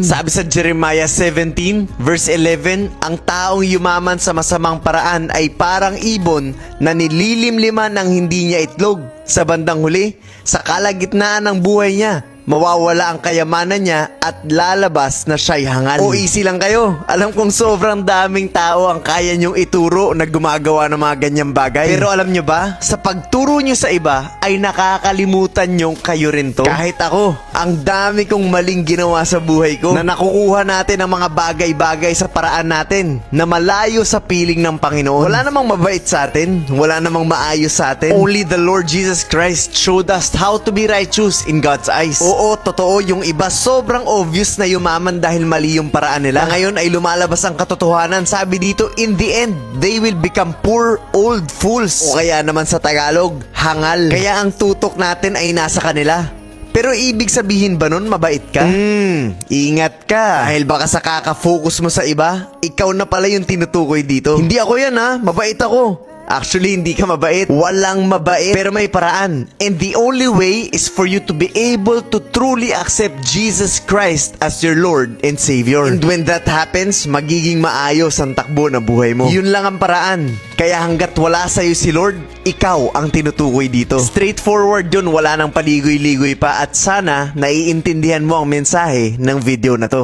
Sabi sa Jeremiah 17 verse 11, ang taong yumaman sa masamang paraan ay parang ibon na nililimliman ng hindi niya itlog. Sa bandang huli, sa kalagitnaan ng buhay niya, mawawala ang kayamanan niya at lalabas na siya'y hangal. O easy lang kayo. Alam kong sobrang daming tao ang kaya niyong ituro na gumagawa ng mga ganyang bagay. Pero alam niyo ba, sa pagturo niyo sa iba ay nakakalimutan niyong kayo rin to. Kahit ako, ang dami kong maling ginawa sa buhay ko na nakukuha natin ang mga bagay-bagay sa paraan natin na malayo sa piling ng Panginoon. Wala namang mabait sa atin. Wala namang maayos sa atin. Only the Lord Jesus Christ showed us how to be righteous in God's eyes. Oo, totoo, yung iba sobrang obvious na yumaman dahil mali yung paraan nila. Ngayon ay lumalabas ang katotohanan. Sabi dito, in the end, they will become poor old fools. O kaya naman sa Tagalog, hangal. Kaya ang tutok natin ay nasa kanila. Pero ibig sabihin ba nun mabait ka? Ingat ka. Dahil baka sa kaka-focus mo sa iba, ikaw na pala yung tinutukoy dito. Hindi ako yan ha, mabait ako. Actually, hindi ka mabait. Walang mabait. Pero may paraan. And the only way is for you to be able to truly accept Jesus Christ as your Lord and Savior. And when that happens, magiging maayos ang takbo na buhay mo. Yun lang ang paraan. Kaya hanggat wala sa'yo si Lord, ikaw ang tinutukoy dito. Straightforward yun, wala nang paligoy-ligoy pa. At sana, naiintindihan mo ang mensahe ng video na to.